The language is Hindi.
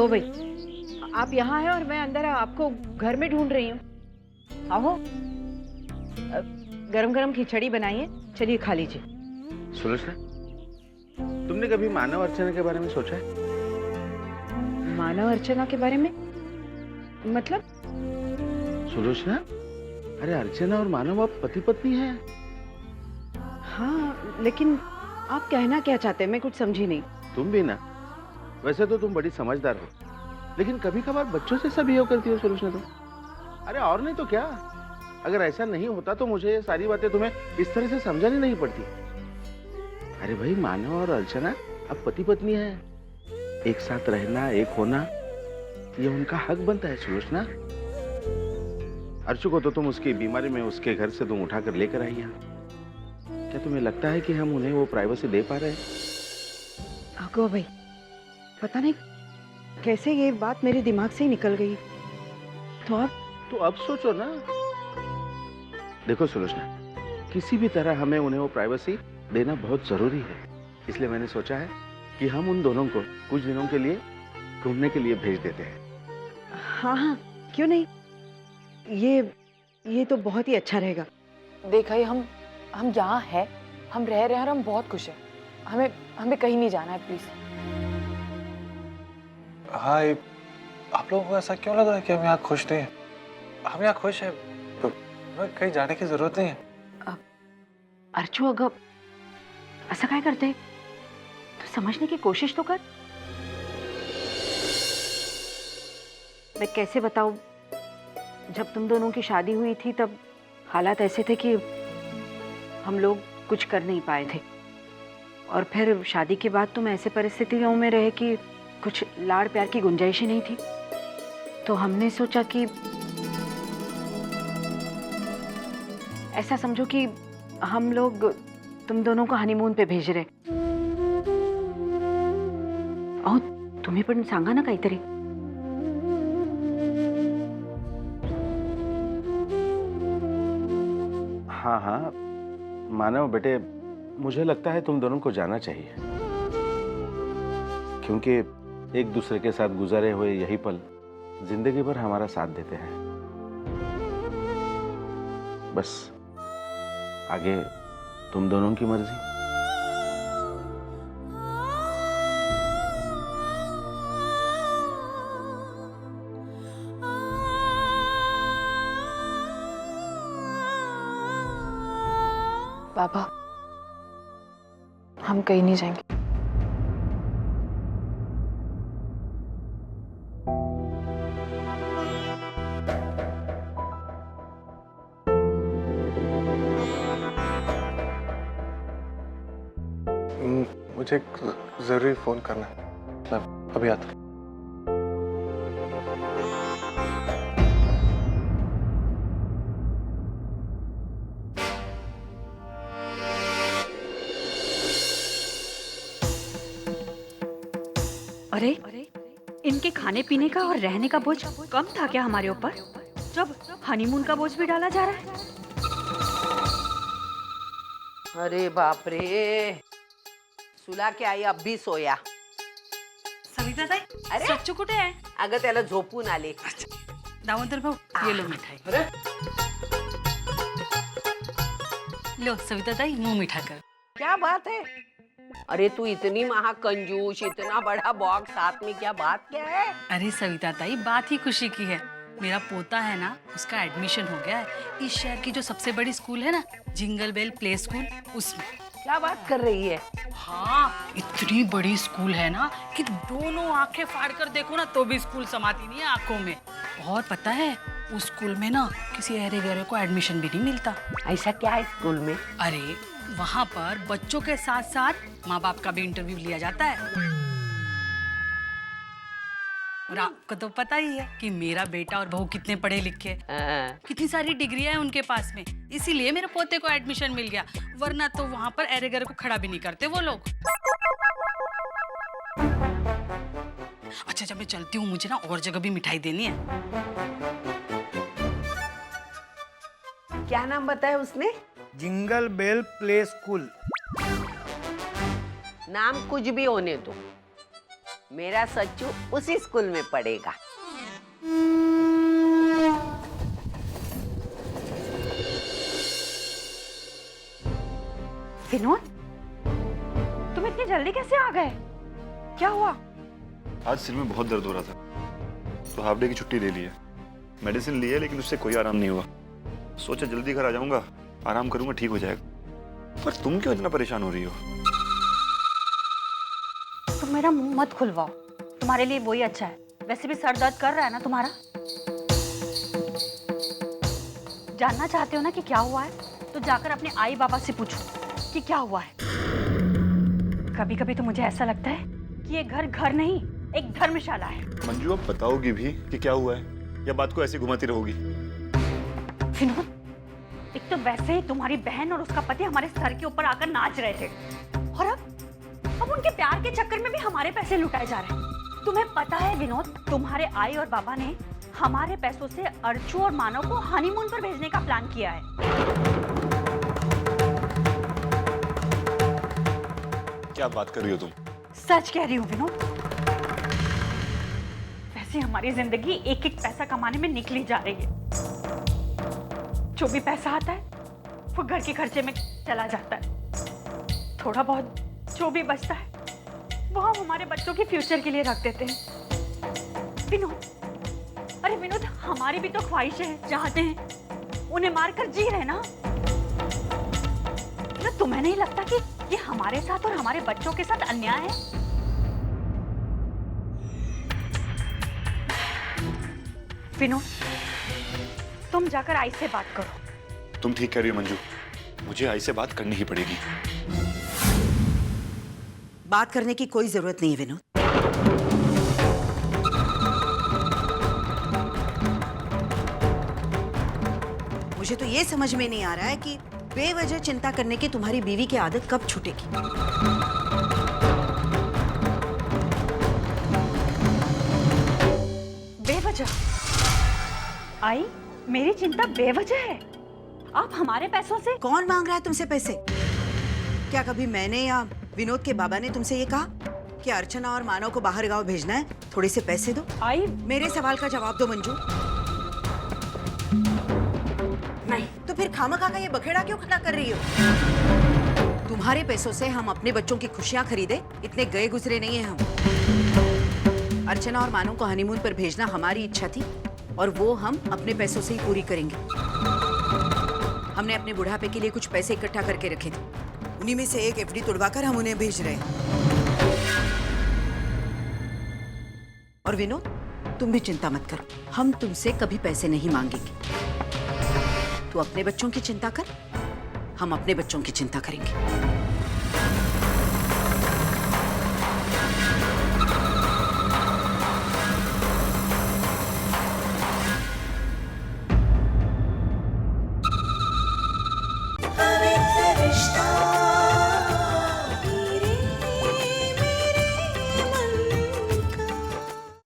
भागो भाई, आप यहाँ हैं और मैं अंदर आपको घर में ढूंढ रही हूँ। आओ, गरम गरम खिचड़ी बनाइए, चलिए खा लीजिए। सुलोचना, तुमने कभी मानव अर्चना के बारे में सोचा है? मानव अर्चना के बारे में मतलब? सुलोचना, अरे अर्चना और मानव आप पति पत्नी हैं। हाँ, लेकिन आप कहना क्या चाहते हैं, मैं कुछ समझी नहीं। तुम भी ना, वैसे तो तुम बड़ी समझदार हो, लेकिन कभी कभार बच्चों से सब बिहेव करती हो सुलोचना तुम। अरे और नहीं तो क्या, अगर ऐसा नहीं होता तो मुझे ये सारी बातें तुम्हें इस तरह से समझानी नहीं पड़ती। अरे भाई, मानव और अर्चना अब पति पत्नी हैं, एक साथ रहना, एक होना, ये उनका हक बनता है सुलोचना। अर्चु को तो तुम उसकी बीमारी में उसके घर से तुम उठाकर लेकर आई यहाँ। क्या तुम्हें लगता है कि हम उन्हें वो प्राइवेसी दे पा रहे हैं? आगो भाई, पता नहीं कैसे ये बात मेरे दिमाग से ही निकल गई। तो अब सोचो ना। देखो सुलोचना, किसी भी तरह हमें उन्हें वो प्राइवेसी देना बहुत जरूरी है, इसलिए मैंने सोचा है कि हम उन दोनों को कुछ दिनों के लिए घूमने के लिए भेज देते हैं। हाँ हाँ, क्यों नहीं, ये तो बहुत ही अच्छा रहेगा। देखा ही, हम यहाँ हैं, हम रह रहे हैं और हम बहुत खुश हैं। हमें कहीं नहीं जाना है, प्लीज। हाँ, आप लोगों को ऐसा क्यों लग रहा है कि हम यहाँ खुश नहीं हैं? हम यहाँ खुश हैं, तो हमें कहीं जाने की जरूरत नहीं है। अर्चु, अगर ऐसा काय करते तो समझने की कोशिश तो कर। मैं कैसे बताऊं, जब तुम दोनों की शादी हुई थी तब हालात ऐसे थे कि हम लोग कुछ कर नहीं पाए थे, और फिर शादी के बाद तुम ऐसे परिस्थितियों में रहे कि कुछ लाड़ प्यार की गुंजाइश ही नहीं थी। तो हमने सोचा कि ऐसा समझो कि हम लोग तुम दोनों को हनीमून पे भेज रहे। अहो, तुम्ही पण सांगा ना काहीतरी। हाँ हाँ मानव बेटे, मुझे लगता है तुम दोनों को जाना चाहिए, क्योंकि एक दूसरे के साथ गुजारे हुए यही पल जिंदगी भर हमारा साथ देते हैं। बस आगे तुम दोनों की मर्जी। पापा, हम कहीं नहीं जाएंगे। मुझे एक जरूरी फोन करना है, मैं अभी आता हूँ। अरे, इनके खाने पीने का और रहने का बोझ कम था क्या हमारे ऊपर, जब हनीमून का बोझ भी डाला जा रहा है? अरे बाप रे, सुला के आई, अब भी सोया। सविता ताई, अरे सच्चू कुठे आहे? अगं त्याला झोपून आले। दामोदर भाऊ, ये लो मिठाई। अरे लो सविता ताई, मुंह मीठा कर। क्या बात है? अरे तू इतनी महाकंजूस, इतना बड़ा बॉक्स, साथ में क्या बात क्या है? अरे सविता ताई, बात ही खुशी की है। मेरा पोता है ना, उसका एडमिशन हो गया है इस शहर की जो सबसे बड़ी स्कूल है ना, जिंगल बेल प्ले स्कूल, उसमें। क्या बात कर रही है? हाँ, इतनी बड़ी स्कूल है ना कि दोनों आंखें फाड़ कर देखो ना तो भी स्कूल समाती नहीं है आंखों में। और पता है, उस स्कूल में ना किसी अरे गहरे को एडमिशन भी नहीं मिलता। ऐसा क्या है स्कूल में? अरे वहाँ पर बच्चों के साथ साथ माँ बाप का भी इंटरव्यू लिया जाता है। और आपको तो पता ही है कि मेरा बेटा और बहू कितने पढ़े लिखे, कितनी सारी डिग्रियां हैं उनके पास में, इसीलिए मेरे पोते को एडमिशन मिल गया, वरना तो वहाँ पर एरेगर को खड़ा भी नहीं करते वो लोग। अच्छा जब मैं चलती हूँ, मुझे ना और जगह भी मिठाई देनी है। क्या नाम बताया उसने? Jingle bell play school. नाम कुछ भी होने दो, मेरा सच्चू उसी स्कूल में पढ़ेगा। विनोद, तुम इतनी जल्दी कैसे आ गए? क्या हुआ? आज सिर में बहुत दर्द हो रहा था तो हाफ डे की छुट्टी ले ली है। मेडिसिन ली है लेकिन उससे कोई आराम नहीं हुआ। सोचा जल्दी घर आ जाऊंगा, आराम करूंगा, ठीक हो जाएगा। पर तुम क्यों इतना परेशान हो रही हो? तुम मेरा मुंह मत खुलवाओ, तुम्हारे लिए वही अच्छा है। वैसे भी सर दर्द कर रहा है ना तुम्हारा। जानना चाहते हो ना कि क्या हुआ है, तो जाकर अपने आई बाबा से पूछो कि क्या हुआ है। कभी कभी तो मुझे ऐसा लगता है कि ये घर घर नहीं, एक धर्मशाला है। मंजू, अब बताओगी भी कि क्या हुआ है या बात को ऐसे घुमाती रहोगी? विनोद, एक तो वैसे ही तुम्हारी बहन और उसका पति हमारे सर के ऊपर आकर नाच रहे थे, और अब उनके प्यार के चक्कर में भी हमारे पैसे लुटाए जा रहे हैं। तुम्हें पता है विनोद, तुम्हारे आई और बाबा ने हमारे पैसों से अर्चू और मानव को हनीमून पर भेजने का प्लान किया है। क्या बात कर रही हो तुम? सच कह रही हूँ विनोद। वैसे हमारी जिंदगी एक एक पैसा कमाने में निकली जा रही है। जो भी पैसा आता है वो घर के खर्चे में चला जाता है। थोड़ा बहुत जो भी बचता है वो हम हमारे बच्चों के फ्यूचर के लिए रख देते हैं। विनोद, अरे विनोद, हमारी भी तो ख्वाहिशें हैं, चाहते हैं, उन्हें मारकर जी रहे ना। ना तुम्हें नहीं लगता कि ये हमारे साथ और हमारे बच्चों के साथ अन्याय है? विनोद, तुम जाकर आई से बात करो। तुम ठीक कह रही हो मंजू, मुझे आई से बात करनी ही पड़ेगी। बात करने की कोई जरूरत नहीं है विनोद। मुझे तो ये समझ में नहीं आ रहा है कि बेवजह चिंता करने की तुम्हारी बीवी की आदत कब छूटेगी। बेवजह? आई, मेरी चिंता बेवजह है? आप हमारे पैसों से? कौन मांग रहा है तुमसे पैसे? क्या कभी मैंने या विनोद के बाबा ने तुमसे ये कहा कि अर्चना और मानव को बाहर गांव भेजना है, थोड़े से पैसे दो? आई, मेरे सवाल का जवाब दो मंजू। नहीं तो फिर खामखा का ये बखेड़ा क्यों खड़ा कर रही हो? तुम्हारे पैसों से हम अपने बच्चों की खुशियां खरीदे इतने गए गुजरे नहीं है हम। अर्चना और मानव को हनीमून पर भेजना हमारी इच्छा थी और वो हम अपने पैसों से ही पूरी करेंगे। हमने अपने बुढ़ापे के लिए कुछ पैसे इकट्ठा करके रखे थे, उन्हीं में से एक एफडी तुड़वाकर हम उन्हें भेज रहे हैं। और विनोद, तुम भी चिंता मत करो, हम तुमसे कभी पैसे नहीं मांगेंगे। तू अपने बच्चों की चिंता कर, हम अपने बच्चों की चिंता करेंगे।